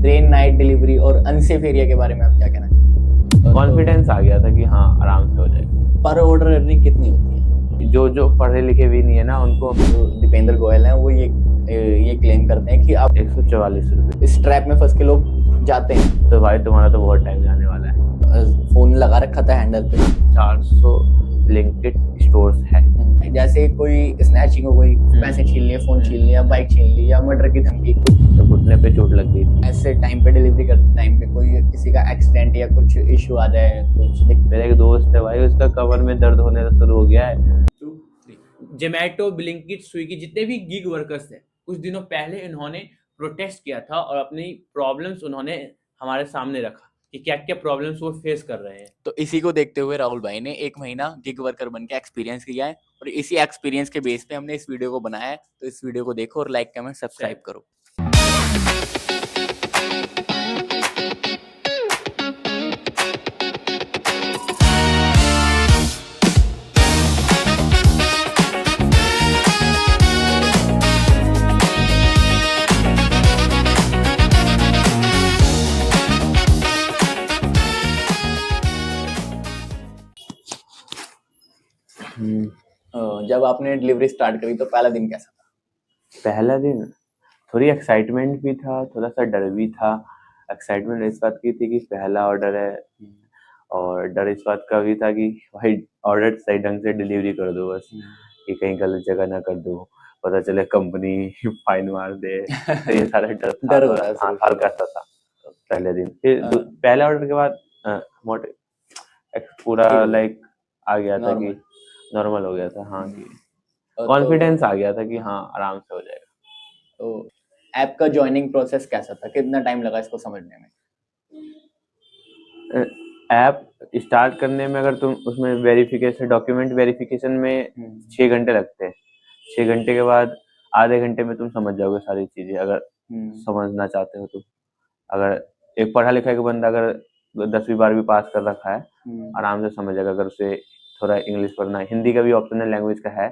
Train night delivery और unsafe area के बारे में आप क्या कहना चाहेंगे? कॉन्फिडेंस आ गया था कि हाँ आराम से हो जाएगा। पर ऑर्डर अर्निंग कितनी होती है? जो पढ़े लिखे भी नहीं है ना उनको, जो दीपेंद्र गोयल हैं वो ये क्लेम करते हैं कि आप 144 रुपये। इस ट्रैप में फंस के लोग जाते हैं। तो भाई तुम्हारा तो बहुत टाइम जाने वाला है। फोन लगा रखा था हैंडल पे। 400 ब्लिंकिट स्टोर्स है। जैसे कोई स्नैचिंग हो गई, पैसे छीन लिए, फोन छीन लिया, बाइक छीन ली या मर्डर की धमकी, तो घुटने पे चोट लग गई थी। ऐसे टाइम पे डिलीवरी करते टाइम पे कोई किसी का एक्सीडेंट या कुछ इशू आ जाए, कुछ मेरा एक दोस्त है भाई, उसका कमर में दर्द होने शुरू हो गया है। जोमैटो, ब्लिंकिट, स्विगी जितने भी गिग वर्कर्स थे, कुछ दिनों पहले इन्होंने प्रोटेस्ट किया था और अपनी प्रॉब्लम्स उन्होंने हमारे सामने रखा कि क्या क्या प्रॉब्लम्स वो फेस कर रहे हैं। तो इसी को देखते हुए राहुल भाई ने 1 महीना गिग वर्कर बन के एक्सपीरियंस किया है और इसी एक्सपीरियंस के बेस पे हमने इस वीडियो को बनाया है। तो इस वीडियो को देखो और लाइक कमेंट सब्सक्राइब करो। जब आपने डिलीवरी स्टार्ट करी तो पहला दिन कैसा था? पहला दिन थोड़ी एक्साइटमेंट भी था, थोड़ा सा डर भी था। एक्साइटमेंट इस बात की थी कि पहला ऑर्डर है, और डर इस बात का भी था कि भाई ऑर्डर सही ढंग से डिलीवरी कर दो, बस कि कहीं गलत जगह ना कर दो, पता चले कंपनी फाइन मार दे। तो ये सारा डर था, डर होता है हाँ शुरू हल्का सा था पहले दिन। फिर पहले ऑर्डर के बाद पूरा लाइक आ गया था कि नॉर्मल हो गया था, हाँ कि कॉन्फिडेंस आ गया था कि हाँ आराम से हो जाएगा। तो ऐप का ज्वाइनिंग प्रोसेस कैसा था? कितना टाइम लगा इसको समझने में? ऐप स्टार्ट करने में अगर तुम उसमें वेरिफिकेशन, डॉक्यूमेंट वेरिफिकेशन में 6 घंटे लगते हैं। 6 घंटे के बाद आधे घंटे में तुम समझ जाओगे सारी चीजें, अगर समझना चाहते हो तो। अगर एक पढ़ा लिखा एक बंदा अगर 10वीं 12वीं पास कर रखा है, आराम से समझ जाएगा। अगर उसे थोड़ा इंग्लिश पढ़ना है, हिंदी का भी ऑप्शनल लैंग्वेज का है,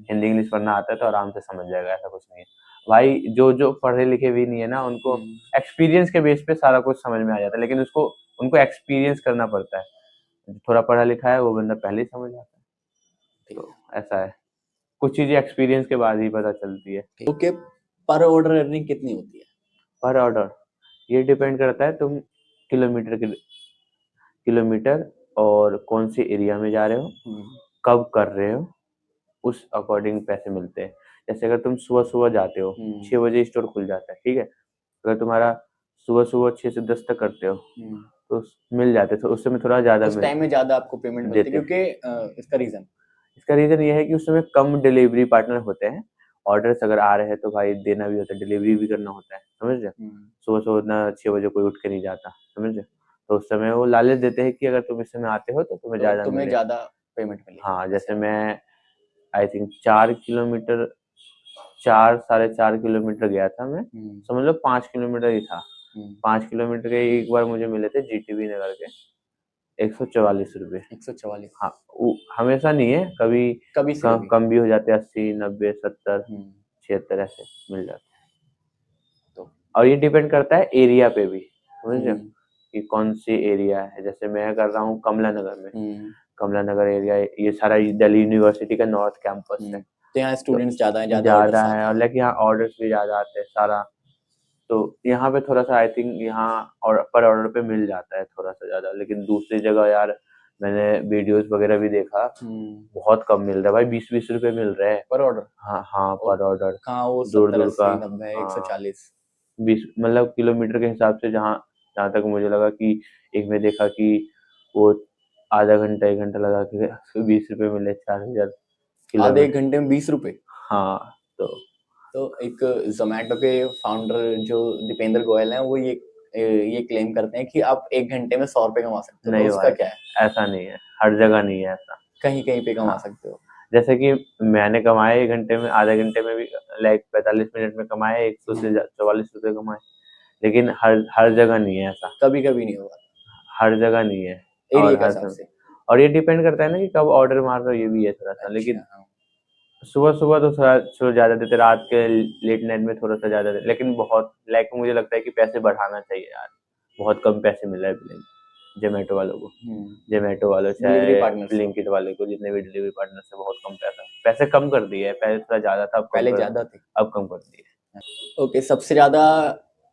हिंदी इंग्लिश पढ़ना आता है तो आराम से समझ जाएगा, ऐसा कुछ नहीं है भाई। जो पढ़े लिखे भी नहीं है ना उनको एक्सपीरियंस के बेस पे सारा कुछ समझ में आ जाता है, लेकिन उनको एक्सपीरियंस करना पड़ता है। थोड़ा पढ़ा लिखा है वो बंदा पहले ही समझ आता है, तो ऐसा है। कुछ चीजें एक्सपीरियंस के बाद ही पता चलती है। ओके, पर ऑर्डर अर्निंग कितनी होती है? पर ऑर्डर ये डिपेंड करता है तुम किलोमीटर और कौन से एरिया में जा रहे हो, कब कर रहे हो, उस अकॉर्डिंग पैसे मिलते हैं। जैसे अगर तुम सुबह सुबह जाते हो, 6 बजे स्टोर खुल जाता है, ठीक है। अगर तुम्हारा सुबह सुबह 6 से 10 तक करते हो तो मिल जाते, तो उस समय थोड़ा ज्यादा उस टाइम में ज्यादा आपको पेमेंट मिलती है, क्योंकि इसका रीजन ये है कि उस समय कम डिलीवरी पार्टनर होते हैं। ऑर्डर्स अगर आ रहे हैं तो भाई देना भी होता है, डिलीवरी भी करना होता है, समझ रहे? सुबह सुबह ना 6 बजे कोई उठ के नहीं जाता, समझ रहे? तो उस समय वो लालच देते हैं कि अगर तुम इस समय आते हो तो तुम्हें ज्यादा पेमेंट मिलेगी। हाँ, जैसे मैं आई थिंक 4 किलोमीटर 4-4.5 किलोमीटर गया था मैं, समझ लो 5 किलोमीटर ही था। 5 किलोमीटर के एक बार मुझे मिले थे जीटीबी नगर के 144 रुपए। 144? हाँ, हमेशा नहीं है, कभी कम भी हो जाते हैं, 80, 90, 70, 76 ऐसे मिल जाते हैं। तो और ये डिपेंड करता है एरिया पे भी, समझ रहे हो कि कौन सी एरिया है। जैसे मैं कर रहा हूँ कमला नगर में, कमला नगर एरिया, ये सारा दिल्ली यूनिवर्सिटी का नॉर्थ कैंपस है, तो यहाँ स्टूडेंट्स ज्यादा है और लाइक यहाँ ऑर्डर्स भी ज्यादा आते हैं सारा। तो यहाँ पे थोड़ा सा आई थिंक यहाँ और पर ऑर्डर पे मिल जाता है थोड़ा सा ज्यादा, लेकिन दूसरी जगह यार मैंने वीडियोस वगैरह भी देखा, बहुत कम मिल रहा है भाई, 20-20 रुपए मिल रहे हैं पर ऑर्डर। हाँ पर ऑर्डर। कहाँ वो दूर दूर 70, का 80, 90, 140 20 मतलब किलोमीटर के हिसाब से, जहाँ जहाँ तक मुझे लगा कि एक में देखा कि वो आधा घंटा 1 घंटा लगा के 20 रुपए मिले, 4000 आधे 1 घंटे में 20 रुपए? हाँ। तो एक जोमैटो के फाउंडर जो दीपेंद्र गोयल हैं वो ये क्लेम करते हैं कि आप 1 घंटे में 100 रुपए कमा सकते हो। नहीं, तो उसका क्या है? ऐसा नहीं है, हर जगह नहीं है ऐसा, कहीं कहीं पे कमा सकते हो। जैसे कि मैंने कमाए 1 घंटे में, आधे घंटे में भी लाइक 45 मिनट में कमाए 100 से 44 रुपए कमाए, लेकिन हर जगह नहीं है ऐसा, कभी कभी नहीं होगा, हर जगह नहीं है एरिया के हिसाब से। और ये डिपेंड करता है ना कि कब ऑर्डर मार रहे हो, ये भी है थोड़ा सा। लेकिन सुबह सुबह तो थोड़ा ज्यादा देते, रात के लेट नाइट में थोड़ा सा ज्यादा देते, लेकिन बहुत लाइक मुझे लगता है कि पैसे बढ़ाना चाहिए यार, बहुत कम पैसे मिल रहा है जोमेटो वालों को, जोमेटो वालों डिलीवरी चाहे पार्टनर ब्लिंकिट वाले को, जितने भी डिलीवरी पार्टनर से बहुत कम पैसे कम कर दिए है, पहले थोड़ा ज्यादा था, पहले ज्यादा थे, अब कम कर दिए। ओके, सबसे ज्यादा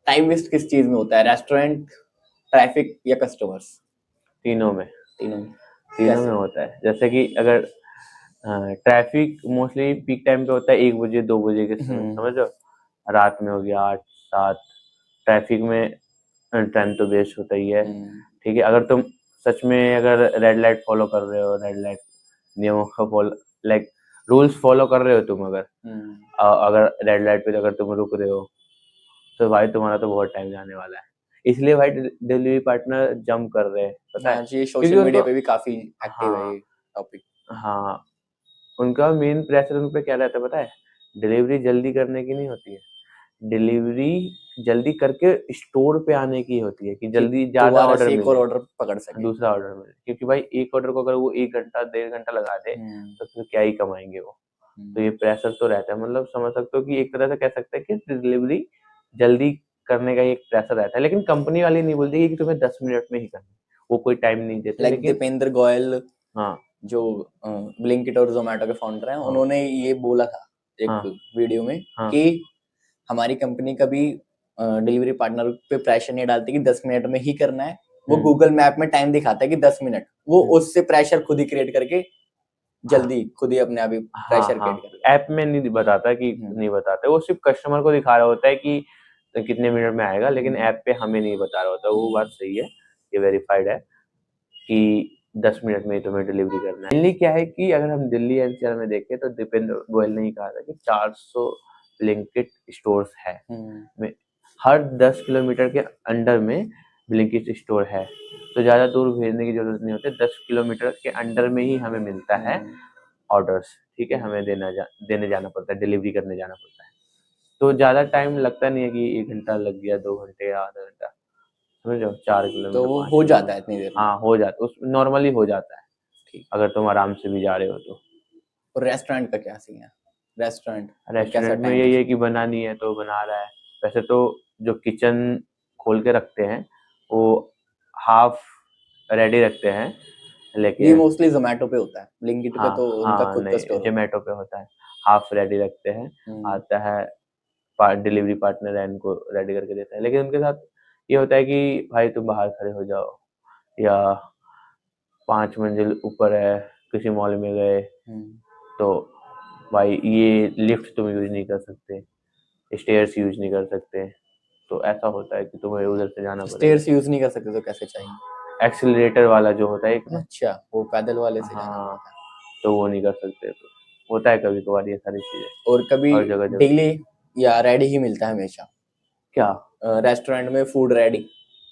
टाइम वेस्ट किस चीज में होता है, रेस्टोरेंट, ट्रैफिक या कस्टमर्स? तीनों में तीनों में होता है। जैसे कि अगर ट्रैफिक मोस्टली पीक टाइम पे होता है 1 बजे 2 बजे के समय, समझ लो, रात में हो गया 8 7, ट्रैफिक में टाइम तो वेस्ट होता ही है। ठीक है, अगर तुम सच में अगर रेड लाइट फॉलो कर रहे हो, रेड लाइट नियमों का फॉलो, लाइक रूल्स फॉलो कर रहे हो तुम, अगर रेड लाइट पे अगर तुम रुक रहे हो, तो भाई तुम्हारा तो बहुत टाइम जाने वाला है। इसलिए भाई डिलीवरी पार्टनर जंप कर रहे हैं, पता है, ये सोशल मीडिया पे भी काफी एक्टिव है ये टॉपिक। हाँ, उनका मेन प्रेशर उन पे क्या रहता है पता है, डिलीवरी जल्दी करने की नहीं होती है, डिलीवरी जल्दी करके स्टोर पे आने की होती है, कि जल्दी ज्यादा ऑर्डर मिले, ऑर्डर पकड़ सके, दूसरा ऑर्डर मिले, क्योंकि भाई एक ऑर्डर को अगर वो 1 घंटा 1.5 घंटा लगा दे तो फिर क्या ही कमाएंगे वो। तो ये प्रेशर तो रहता है, मतलब समझ सकते हो कि एक तरह से कह सकते हैं कि डिलीवरी जल्दी करने का एक प्रेशर रहता है, लेकिन कंपनी वाली नहीं बोलती कि तुम्हें 10 मिनट में ही करना है, वो कोई टाइम नहीं देते। लाइक दीपेंद्र गोयल, हाँ, जो ब्लिंकिट और जोमेटो के फाउंडर हैं, उन्होंने ये बोला था एक वीडियो में कि हमारी कंपनी कभी डिलीवरी पार्टनर पे प्रेशर नहीं डालती कि 10 मिनट में ही करना है, वो गूगल मैप में टाइम दिखाता है कि 10 मिनट, वो उससे प्रेशर खुद ही क्रिएट करके जल्दी खुद ही अपने आप ही प्रेशर क्रिएट करता है। ऐप में नहीं बताता कि नहीं बताते, वो सिर्फ कस्टमर को दिखा रहा होता है कि कितने मिनट में आएगा, लेकिन ऐप पे हमें नहीं बता रहा होता। वो बात सही है, ये वेरीफाइड है कि 10 मिनट में ही तुम्हें डिलीवरी करना है। मेनली क्या है कि अगर हम दिल्ली एनसीआर में देखें तो दीपेंद्र गोयल ने ही कहा था कि 400 ब्लिंकिट स्टोर्स है, हर 10 किलोमीटर के अंडर में ब्लिंकिट स्टोर है, तो ज़्यादा दूर भेजने की जरूरत नहीं होती, 10 किलोमीटर के अंडर में ही हमें मिलता है ऑर्डर्स। ठीक है, हमें देने जाना पड़ता है, डिलीवरी करने जाना पड़ता है, तो ज़्यादा टाइम लगता नहीं है कि 1 घंटा लग गया, 2 घंटे या आधा घंटा, समझ लो, 4 किलोमीटर तो वो हो जाता है इतनी देर में। हाँ, हो जाता, उस नॉर्मली हो जाता है, ठीक, अगर तुम आराम से भी जा रहे हो तो। और रेस्टोरेंट का क्या सीन है? रेस्टोरेंट में यही है कि बनानी है तो बना रहा है। वैसे तो जो किचन खोल के रखते हैं वो हाफ रेडी रखते हैं, लेकिन ये मोस्टली जोमेटो पे होता है, ब्लिंकिट पे तो उनका खुद का स्टोर, जोमेटो पे होता है, हाफ रेडी रखते हैं, आता है डिलीवरी पार्टनर है, इनको रेडी करके देता है, लेकिन उनके साथ ये होता है कि भाई तुम बाहर खड़े हो जाओ, या 5 मंजिल ऊपर है किसी मॉल में गए तो भाई ये लिफ्ट तुम यूज नहीं कर सकते, स्टेयर्स यूज नहीं कर सकते, तो ऐसा होता है कि तुम्हें उधर से जाना पड़ेगा। स्टेयर्स यूज नहीं कर सकते तो कैसे चाहिए? एक्सीलरेटर वाला जो होता है एक, अच्छा, वो पैदल वाले से जाना हाँ, पड़ता है, तो वो नहीं कर सकते, तो होता है कभी कभार ये सारी चीजें। और कभी जगह डेली या रेडी ही मिलता है हमेशा? क्या रेस्टोरेंट में फूड रेडी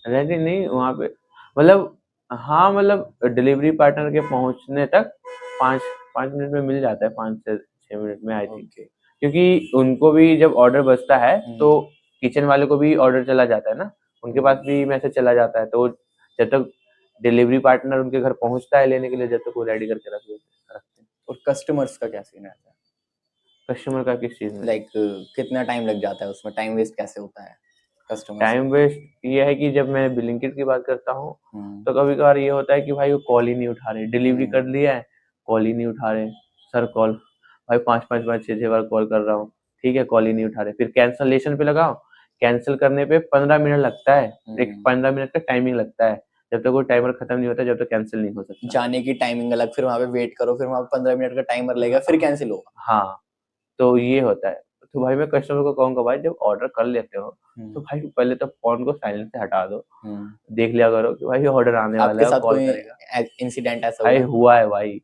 नहीं वहाँ पे, मतलब हाँ, मतलब डिलीवरी पार्टनर के पहुँचने तक 5 मिनट में मिल जाता है, 5 से 6 मिनट में आई थिंक, क्योंकि उनको भी जब ऑर्डर बचता है तो किचन वाले को भी ऑर्डर चला जाता है ना, उनके पास भी मैसेज चला जाता है, तो जब तक डिलीवरी पार्टनर उनके घर पहुंचता है लेने के लिए, जब तक वो रेडी करके रखते हैं। और कस्टमर्स का क्या सीन रहता है? कस्टमर का किस चीज में, लाइक कितना टाइम लग जाता है उसमें, टाइम वेस्ट कैसे होता है कस्टमर? टाइम वेस्ट ये है कि जब मैं ब्लिंकिट की बात करता हूँ तो कभी कभार ये होता है कि भाई वो कॉल ही नहीं उठा रहे, डिलीवरी कर लिया है, कॉल ही नहीं उठा रहे, सर कॉल, भाई 5 बार 6 बार कॉल कर रहा हूँ, ठीक है, कॉल ही नहीं उठा रहे, फिर कैंसलेशन पे लगाओ, कैंसिल करने पे 15 मिनट लगता है, एक 15 मिनट का टाइमिंग लगता है, जब तक वो टाइमर खत्म नहीं होता जब तक कैंसिल नहीं हो सकता। जाने की टाइमिंग अलग, फिर वहां पे वेट करो, फिर वहां पे 15 मिनट का टाइमर लगेगा, फिर कैंसिल होगा। हाँ, तो ये होता है, तो भाई मैं कस्टमर को कहूँगा भाई जब ऑर्डर कर लेते हो तो भाई पहले तो फोन को साइलेंट से हटा दो, देख लिया करो कि भाई ऑर्डर आने वाला है, कॉल करेगा। इंसिडेंट ऐसा भाई हुआ है भाई,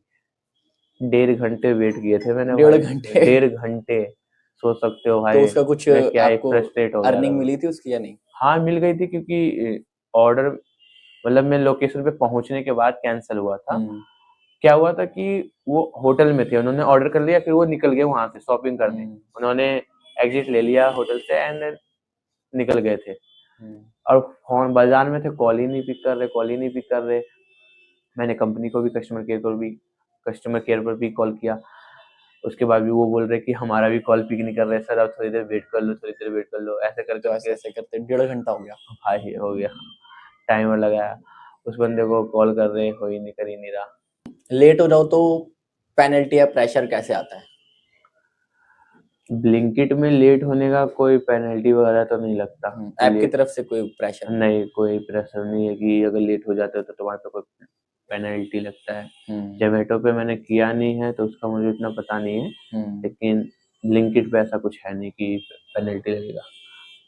1.5 घंटे वेट किए थे मैंने, 1.5 घंटे, सोच सकते हो भाई। तो उसका कुछ क्या आपको फ्रस्ट्रेट हो गया, अर्निंग मिली थी उसकी या नहीं? हाँ मिल गई थी, क्योंकि ऑर्डर मतलब मैं लोकेशन पे पहुंचने के बाद कैंसिल हुआ था। क्या हुआ था कि वो होटल में थे, उन्होंने ऑर्डर कर लिया, फिर वो निकल गए वहां से शॉपिंग करने, उन्होंने एग्जिट ले लिया होटल से एंड देन निकल गए थे, और फोन बाजार में थे, कॉल ही नहीं पिक कर रहे। मैंने कंपनी को भी कस्टमर केयर पर भी कॉल किया, उसके बाद भी वो बोल रहे कि हमारा भी कॉल पिक नहीं कर रहे सर, अब थोड़ी देर वेट कर लो, थोड़ी देर वेट कर लो, ऐसे करके तो ऐसे करते 1.5 घंटा हो गया भाई हो गया, टाइमर लगाया, उस बंदे को कॉल कर रहे, हो ही नहीं, कर ही नहीं रहा। लेट हो जाओ तो पेनल्टी या प्रेशर कैसे आता है? ब्लिंकिट में लेट होने का कोई पेनल्टी वगैरह तो नहीं लगता। ऐप की तरफ से कोई प्रेशर नहीं, कोई प्रेशर नहीं है कि अगर लेट हो जाते हो तो तुम्हारे पे कोई पेनल्टी लगता है। जोमेटो पे मैंने किया नहीं है तो उसका मुझे इतना पता नहीं है, लेकिन ब्लिंकिट पे ऐसा कुछ है नहीं कि पेनल्टी लगेगा।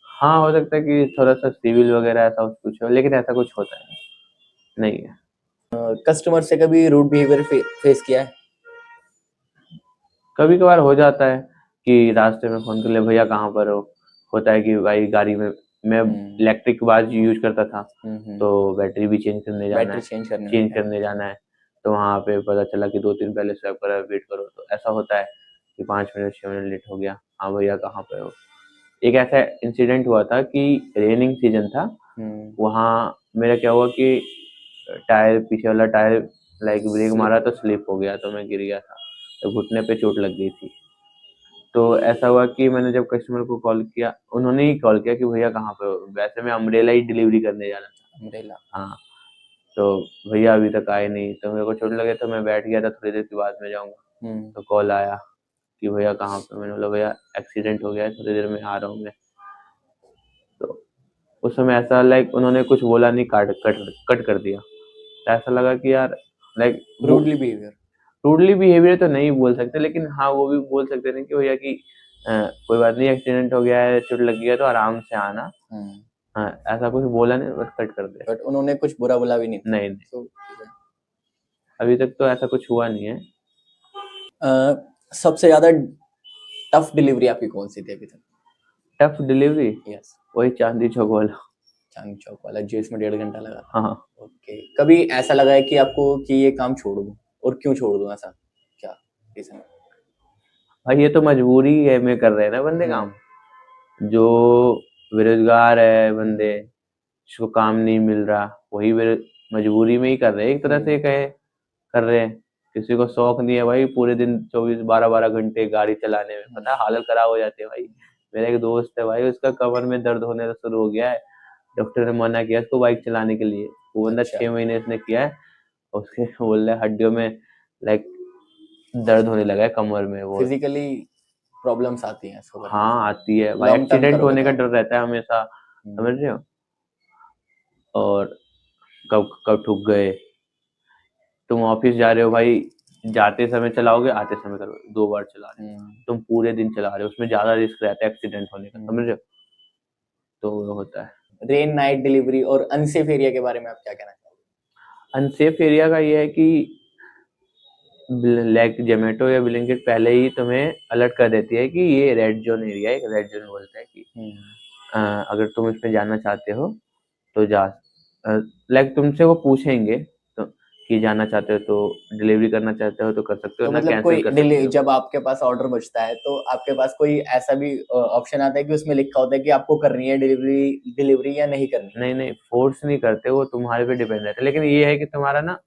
हाँ, हो सकता है कि थोड़ा सा सिविल वगैरह ऐसा कुछ हो, लेकिन ऐसा कुछ होता नहीं है। कस्टमर से कभी रूड बिहेवियर फेस किया है? कभी कभार हो जाता है कि रास्ते में फोन कर ले, भैया कहाँ पर हो। होता है कि भाई गाड़ी में मैं इलेक्ट्रिक बाज यूज करता था, तो बैटरी भी चेंज करने जाना है, चेंज करने जाना है, तो वहाँ पे पता चला कि 2-3 पहले स्वैप करा, वेट करो, तो ऐसा होता है कि 5 मिनट 6 मिनट लेट हो गया। हाँ भैया कहाँ पे हो। एक ऐसा इंसिडेंट हुआ था कि रेनिंग सीजन था, वहाँ मेरा क्या हुआ कि टायर, पीछे वाला टायर लाइक ब्रेक मारा तो स्लिप हो गया, तो मैं गिर गया था, तो घुटने पे चोट लग गई थी। तो ऐसा हुआ कि मैंने जब कस्टमर को कॉल किया, उन्होंने ही कॉल किया कि भैया कहाँ पे हो। वैसे मैं अम्ब्रेला ही डिलीवरी करने जा रहा था। अम्ब्रेला? हाँ, तो भैया अभी तक आए नहीं, तो मेरे को चोट लगे तो मैं बैठ गया था, थोड़ी देर के बाद में जाऊंगा। तो कॉल आया कि भैया कहाँ पे। मैंने बोला भैया एक्सीडेंट हो गया है, थोड़ी देर में आ रहा हूँ मैं। तो उस समय ऐसा लाइक उन्होंने कुछ बोला नहीं, कट कर दिया। तो ऐसा लगा कि यार लाइक रूडली बिहेवियर तो नहीं बोल सकते, लेकिन हाँ वो भी बोल सकते थे कि भैया कि कोई बात नहीं, एक्सीडेंट हो गया है, चोट लग गया तो आराम से आना। हाँ, ऐसा कुछ बोला नहीं, बस कट कर दिया। बट उन्होंने कुछ बुरा बोला भी नहीं? नहीं, अभी तक तो ऐसा कुछ हुआ नहीं है। सबसे ज्यादा टफ डिलीवरी आपकी कौन सी थी अभी तक? Tough delivery? यस, वही चांदनी चौक वाला। चांदनी चौक वाला जो इसमें 1.5 घंटा लगा? हाँ। ओके, कभी ऐसा लगा है कि आपको कि ये काम छोड़ दूं, और क्यों छोड़ दूं, ऐसा क्या रीजन? भाई ये तो मजबूरी है में कर रहे हैं ना बंदे काम। जो बेरोजगार है बंदे, जिसको काम नहीं मिल रहा, वही मजबूरी में ही कर रहे हैं, एक तरह से कहे कर रहे हैं। किसी को शौक नहीं है भाई पूरे दिन 24-12 घंटे गाड़ी चलाने में, पता है हालत खराब हो जाती है भाई। मेरा एक दोस्त है भाई, उसका कमर में दर्द होने शुरू हो गया है, डॉक्टर ने मना किया उसको बाइक चलाने के लिए। वो बंदा 6 महीने इसने किया है, उसके बोल रहा है हड्डियों में लाइक दर्द होने लगा है कमर में। वो फिजिकली प्रॉब्लम्स आती हैं इसको? हाँ आती है भाई, एक्सीडेंट होने का डर रहता है हमेशा, समझ रहे हो। और कब कब ठुक गए। तुम ऑफिस जा रहे हो भाई, जाते समय चलाओगे, आते समय करो, 2 बार चला रहे हो, तुम पूरे दिन चला रहे हो, उसमें ज्यादा रिस्क रहता है एक्सीडेंट होने का, समझ रहे हो। तो वो होता है। रेन नाइट डिलीवरी और अनसेफ एरिया के बारे में आप क्या कहना चाहोगे? अनसेफ एरिया का ये है कि लाइक जोमेटो या ब्लिंकिट पहले ही तुम्हें अलर्ट कर देती है कि ये रेड जोन एरिया है। रेड जोन बोलता है कि अगर तुम इसमें जाना चाहते हो तो जा, लाइक तुमसे वो पूछेंगे तो कि जाना चाहते हो, तो डिलीवरी करना चाहते हो तो कर सकते हो, तो ना मतलब कैंसिल कोई कर सकते हो। जब आपके पास ऑर्डर बचता है तो आपके पास कोई ऐसा भी ऑप्शन आता है कि उसमें लिखा होता है कि आपको करनी है डिलीवरी या नहीं करनी? नहीं, फोर्स नहीं करते, वो तुम्हारे पे डिपेंड रहता है, लेकिन ये है कि तुम्हारा ना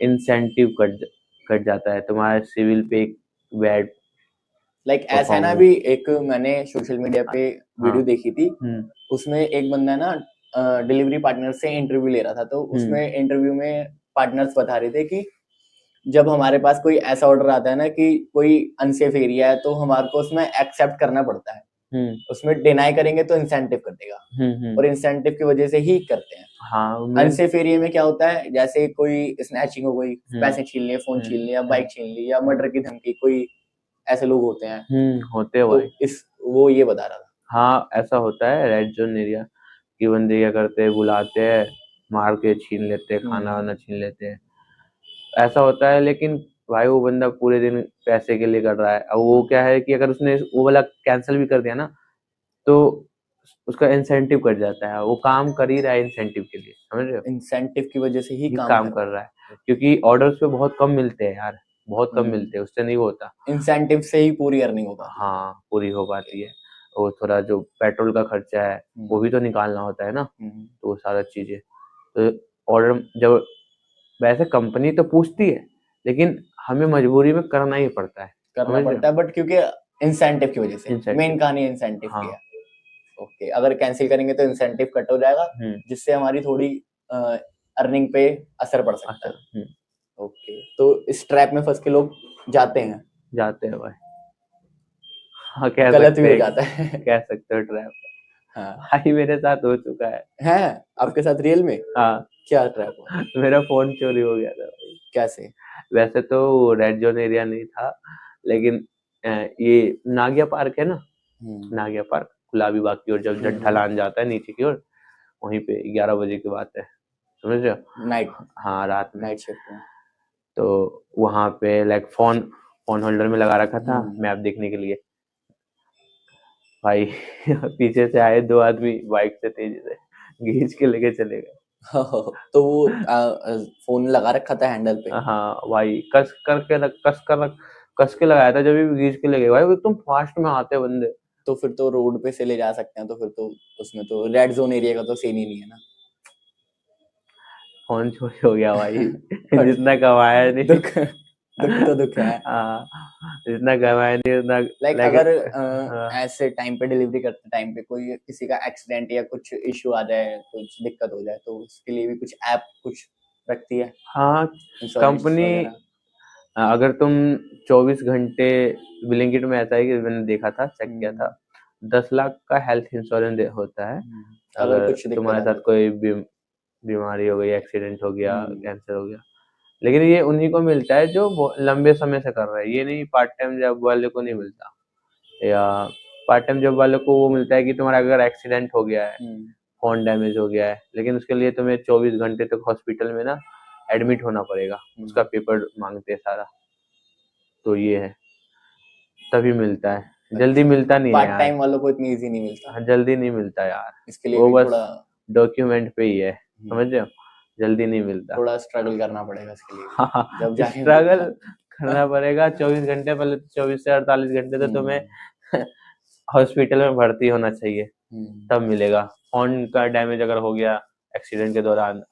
इंसेंटिव कट जाता है, तुम्हारे सिविल पे बैड लाइक ऐसा है ना, अभी एक मैंने सोशल मीडिया पे वीडियो देखी थी, उसमें एक बंदा ना डिलीवरी पार्टनर से इंटरव्यू ले रहा था, तो उसमें इंटरव्यू में पार्टनर्स बता रहे थे कि जब हमारे पास कोई ऐसा ऑर्डर आता है ना कि कोई अनसेफ एरिया है, तो हमारे को उसमें एक्सेप्ट करना पड़ता है। उसमें डिनाई करेंगे तो इंसेंटिव कटेगा, और इंसेंटिव की वजह से ही करते हैं। हाँ, अनसेफ एरिया में क्या होता है, जैसे कोई स्नैचिंग हो गई, पैसे छीन लिए, फोन छीन लिया, बाइक छीन ली, या मर्डर की धमकी, कोई ऐसे लोग होते हैं। होते हैं तो भाई। वो ये बता रहा था। हाँ ऐसा होता है, रेड जोन एरिया की बंदे क्या करते हैं, बुलाते हैं, मार के छीन लेते हैं, खाना वाना छीन लेते हैं, ऐसा होता है। लेकिन भाई वो बंदा पूरे दिन पैसे के लिए कर रहा है, अब वो क्या है कि अगर उसने वो वाला कैंसिल भी कर दिया ना, तो उसका इंसेंटिव कट जाता है, वो काम कर ही रहा है इंसेंटिव के लिए, समझ रहे हो। इंसेंटिव की वजह से ही काम कर रहा है, क्योंकि ऑर्डर्स पे बहुत कम मिलते हैं यार, बहुत कम मिलते हैं, उससे नहीं होता। इंसेंटिव से ही पूरी अर्निंग हो पाती है। हाँ पूरी हो पाती है। और थोड़ा जो पेट्रोल का खर्चा है वो भी तो निकालना होता है ना, तो वो सारा चीजें। तो ऑर्डर जब, वैसे कंपनी तो पूछती है, लेकिन हमें मजबूरी में करना ही पड़ता है। करना पड़ता है, बट क्योंकि इंसेंटिव की वजह से, मेन कहानी इंसेंटिव की है। ओके, अगर कैंसिल करेंगे तो इंसेंटिव कट हो जाएगा, जिससे हमारी थोड़ी अर्निंग पे असर पड़ सकता है। ओके, तो इस ट्रैप में फंस के लोग जाते हैं भाई। हाँ, कह गलत भी हो सकते जाता है। कह सकते हो ट्रैप। हाँ भाई मेरे साथ हो चुका है। आपके साथ रियल में? हाँ, क्या ट्रैप हुआ? मेरा फोन चोरी हो गया था भाई। कैसे? वैसे तो रेड जोन एरिया नहीं था, लेकिन ये नागिया पार्क है ना, नागिया पार्क गुलाबी बाग की ओर जब ढलान जाता है नीचे की ओर, वहीं पे 11 बजे की बात है, समझ रहे हो? नाइट? हाँ, रात में नाइट शिफ्ट में। तो वहां पे लाइक फोन होल्डर में लगा रखा था मैप देखने के लिए। भाई पीछे से आए 2 आदमी बाइक से तेजी से खींच के लेके चले गए। तो वो फोन लगा रखा था हैंडल पे? हाँ भाई, कस के लगाया था, जब भी खींच के ले गए भाई, तुम फास्ट में आते बंदे। तो फिर तो रोड पे से ले जा सकते हैं, तो फिर तो उसमें तो रेड जोन एरिया का तो सीन ही नहीं है ना। फोन चोरी हो गया भाई। जितना कमाया नहीं, दुख तो दुख है। जितना कमाया नहीं उतना लाइक अगर ऐसे टाइम पे डिलीवरी करते टाइम पे कोई किसी का एक्सीडेंट या कुछ इश्यू आ जाए, कुछ दिक्कत हो जाए, तो उसके लिए भी कुछ ऐप कुछ रखती है? हाँ, कंपनी अगर तुम 24 घंटे, ब्लिंकिट में ऐसा है कि मैंने देखा था, चेक किया था, 10 लाख का हेल्थ इंश्योरेंस होता है अगर कुछ तुम्हारे साथ कोई बीमारी हो गई, एक्सीडेंट हो गया, कैंसर हो गया। लेकिन ये उन्हीं को मिलता है जो लंबे समय से कर रहा है, ये नहीं पार्ट टाइम जॉब वाले को नहीं मिलता। या पार्ट टाइम जॉब वाले को वो मिलता है कि तुम्हारा अगर एक्सीडेंट हो गया है, फोन डैमेज हो गया है, लेकिन उसके लिए तुम्हें 24 घंटे तक हॉस्पिटल में ना एडमिट होना पड़ेगा, उसका पेपर मांगते हैं सारा। तो ये है, तभी मिलता है, जल्दी मिलता नहीं है यार। पार्ट टाइम वालों को इतनी इजी नहीं मिलता। जल्दी नहीं मिलता यार, इसके लिए वो भी बस थोड़ा डॉक्यूमेंट पे ही है, समझ रहे हो, जल्दी नहीं मिलता। थोड़ा स्ट्रगल करना पड़ेगा इसके लिए। हाँ, जब जाके स्ट्रगल करना पड़ेगा। 24 घंटे पहले, 24 से 48 घंटे तो तुम्हें हॉस्पिटल में भर्ती होना चाहिए, तब मिलेगा। फोन का डैमेज अगर हो गया एक्सीडेंट के दौरान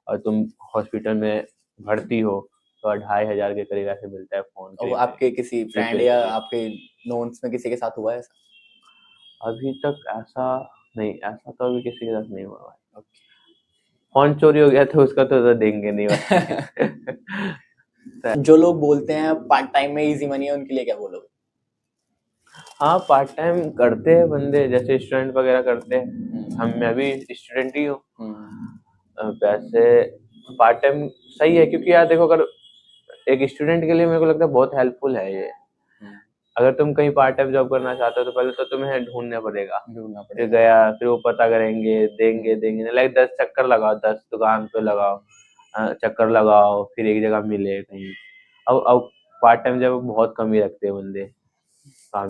और तुम हॉस्पिटल में भर्ती हो, तो 2500 के करीब ऐसे मिलता है फोन। और आपके किसी फ्रेंड या आपके नोन्स में किसी के साथ हुआ है ऐसा? अभी तक ऐसा नहीं, ऐसा तो अभी किसी के साथ नहीं हुआ भाई। फोन चोरी हो गया तो उसका तो देंगे नहीं भाई। जो लोग बोलते हैं पार्ट टाइम में इजी मनी है, उनके लिए क्या बोलोगे? हाँ, पार्ट टाइम करते हैं बंदे, जैसे स्टूडेंट वगैरह करते हैं। मैं भी स्टूडेंट ही हूँ। वैसे पार्ट टाइम सही है, क्योंकि यार देखो, अगर एक स्टूडेंट के लिए मेरे को लगता है बहुत हेल्पफुल है ये। अगर तुम कहीं पार्ट टाइम जॉब करना चाहते हो तो पहले तो तुम्हें ढूंढना पड़ेगा, फिर गया, फिर वो पता करेंगे, देंगे लाइक 10 चक्कर लगाओ, 10 दुकान पे लगाओ, चक्कर लगाओ, फिर एक जगह मिले कहीं। अब पार्ट टाइम जॉब बहुत कम ही रखते हैं बंदे।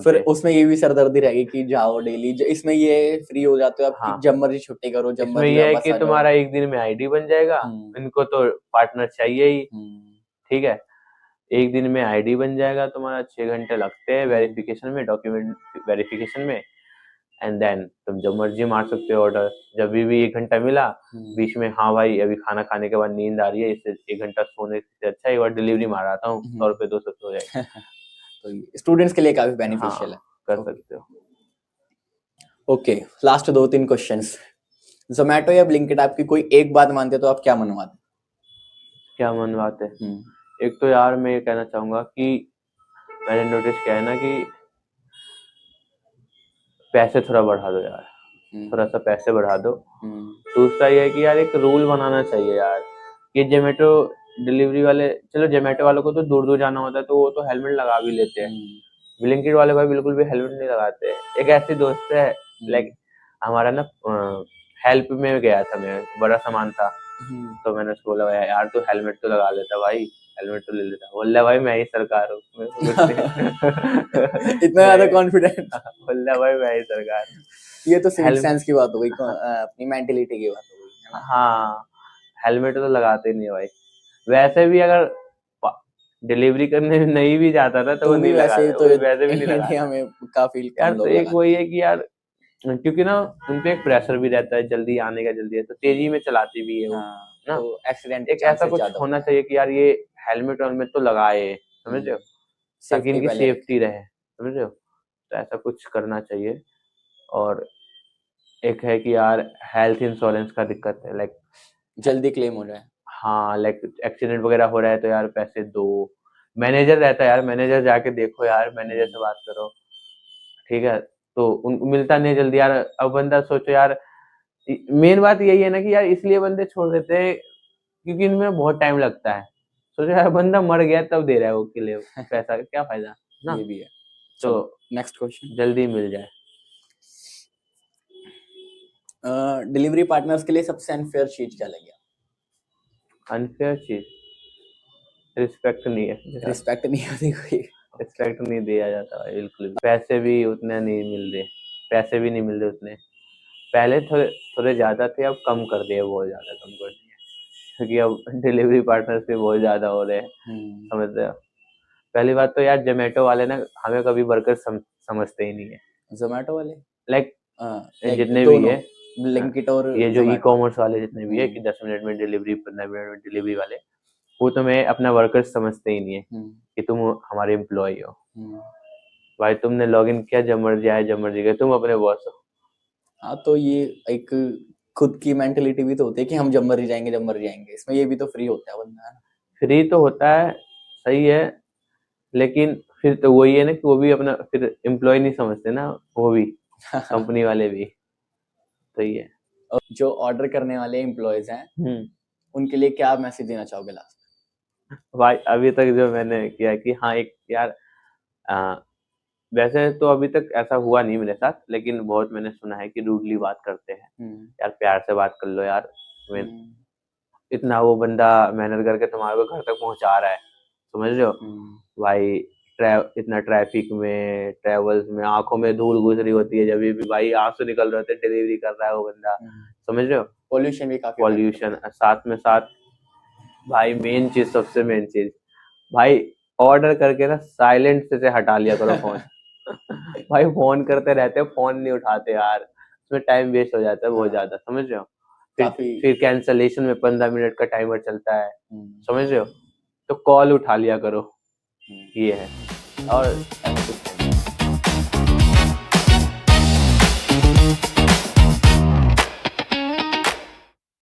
फिर उसमें ये भी सरदर्दी रहेगी कि जाओ डेली, इसमें ये फ्री हो जाते हो आप, जब मर्जी छुट्टी करो, जब मर्जी। इसमें ये है कि तुम्हारा एक दिन में आईडी बन जाएगा, इनको तो पार्टनर चाहिए ही, ठीक है। एक दिन में आईडी बन जाएगा तुम्हारा, 6 घंटे लगते हैं वेरिफिकेशन में, डॉक्यूमेंट वेरिफिकेशन में, एंड देन तुम जब मर्जी मार सकते हो ऑर्डर। जब भी 1 घंटा मिला बीच में, हाँ भाई अभी खाना खाने के बाद नींद आ रही है, इससे 1 घंटा सोने से अच्छा एक बार डिलीवरी मार आता हूँ, 100 रुपए 200 हो जाएगा। तो स्टूडेंट्स के लिए काफी बेनिफिशियल है, कर सकते हो। Okay, last 2-3 questions. जोमेटो या ब्लिंकिट आपकी कोई एक बात मानते तो आप क्या मनवाते? क्या मनवाते? एक तो यार मैं ये कहना चाहूंगा कि मैंने नोटिस किया है ना कि पैसे थोड़ा बढ़ा दो यार, थोड़ा सा पैसे बढ़ा दो। दूसरा ये है कि यार एक रूल बनाना चाहिए यार, कि जोमेटो डिलीवरी वाले, चलो जोमेटो वालों को तो दूर दूर जाना होता है तो वो तो हेलमेट लगा भी लेते हैं, ब्लिंकिट वाले भाई बिल्कुल भी हेलमेट नहीं लगाते। एक ऐसी दोस्त है, लाइक हमारा ना हेल्प में गया था मैं, बड़ा सामान था, तो मैंने उसको बोला यार तू हेलमेट तो लगा लेता भाई, हेलमेट तो ले लेता। बोल भाई मैं ही सरकार हूँ। इतना ज्यादा कॉन्फिडेंट? बोल भाई मैं ही सरकार। ये तो सिविक सेंस की बात हो गई, अपनी मेंटेलिटी की बात हो गई। हाँ, हेलमेट तो लगाते नहीं भाई। वैसे भी अगर डिलीवरी करने में नहीं भी जाता था तो वो नहीं लगाते, तो वैसे भी नहीं लगाते। इंडिया में काफी यार तो एक वही है कि यार, क्योंकि ना उनपे एक प्रेशर भी रहता है, जल्दी आने का, जल्दी है तो तेजी में चलाती भी है वो, ना, तो एक्सीडेंट एक ऐसा कुछ होना चाहिए कि यार ये हेलमेट तो लगाए, समझ रहे हो। ताकि इनकी सेफ्टी रहे, समझ रहे हो। तो ऐसा कुछ करना चाहिए। और एक है कि यार हेल्थ इंश्योरेंस का दिक्कत है, लाइक जल्दी क्लेम हो जाए। हाँ, लाइक एक्सीडेंट वगैरह हो रहा है तो यार पैसे दो। मैनेजर रहता है यार, मैनेजर जाके देखो यार, मैनेजर से बात करो, ठीक है। तो उनको मिलता नहीं जल्दी यार। अब बंदा सोचो यार, मेन बात यही है ना कि यार इसलिए बंदे छोड़ देते हैं क्योंकि इनमें बहुत टाइम लगता है। सोचो यार बंदा मर गया तब दे रहा है वो के लिए पैसा, क्या फायदा ना। ये भी है। तो नेक्स्ट क्वेश्चन, जल्दी मिल जाए। डिलीवरी पार्टनर्स के लिए सबसे अनफेयर चीज क्या लगी? अनफेयर चीज रिस्पेक्ट नहीं है। रिस्पेक्ट नहीं होती कोई, रिस्पेक्ट नहीं दिया जाता भाई, बिल्कुल भी। पैसे भी उतने नहीं मिल रहे, पैसे भी नहीं मिल रहे उतने। पहले थोड़े थोड़े ज्यादा थे, अब कम कर दिए, बहुत ज्यादा कम कर दिए, क्योंकि अब डिलीवरी पार्टनर्स भी बहुत ज्यादा हो रहे हैं, समझ रहे हो। पहली बात तो यार जोमेटो वाले ना हमें कभी वर्कर समझते ही नहीं है। जोमेटो वाले लाइक जितने दोनों, भी है ब्लिंकिट और ये जो ई Zomato। कॉमर्स वाले जितने भी है कि 10 मिनट में डिलीवरी, 15 मिनट में डिलीवरी वाले, वो तुम्हें अपना वर्कर्स समझते ही नहीं है कि तुम हमारे एम्प्लॉय हो। भाई तुमने लॉगिन किया, जब मर्जी आए जब मर्जी गए, तुम अपने बॉस हो। हाँ, तो ये एक खुद की मेंटेलिटी भी तो होती है कि हम जब मर्जी जाएंगे जब मर्जी आएंगे। इसमें ये भी तो फ्री होता है बंदा, है ना। फ्री तो होता है, सही है, लेकिन फिर तो वही है ना कि वो भी अपना फिर एम्प्लॉय नहीं समझते ना, वो भी कंपनी वाले भी। सही है। और जो ऑर्डर करने वाले एम्प्लॉयज हैं उनके लिए क्या मैसेज देना चाहोगे लास्ट में? भाई अभी तक जो मैंने किया है कि हाँ एक यार वैसे तो अभी तक ऐसा हुआ नहीं मेरे साथ, लेकिन बहुत मैंने सुना है कि रूडली बात करते हैं। यार प्यार से बात कर लो यार, इतना वो बंदा मेहनत करके तुम्हारे को घर तक पहुंचा रहा है, समझ रहे हो भाई। इतना ट्रैफिक में, ट्रेवल्स में आंखों में धूल घुस रही होती है, जब भी भाई आंसू निकल रहे होते हैं, डिलीवरी कर रहा है वो बंदा, समझ रहे हो। पॉल्यूशन भी काफी, पॉल्यूशन साथ में साथ भाई मेन चीज, सबसे मेन चीज भाई, ऑर्डर करके ना साइलेंट से हटा लिया करो फोन। भाई फोन करते रहते हैं, फोन नहीं उठाते यार, उसमें टाइम वेस्ट हो जाता है बहुत ज्यादा, समझ रहे हो। फिर कैंसलेशन में 15 मिनट का टाइमर चलता है, समझ रहे हो। तो कॉल उठा लिया करो, ये है। और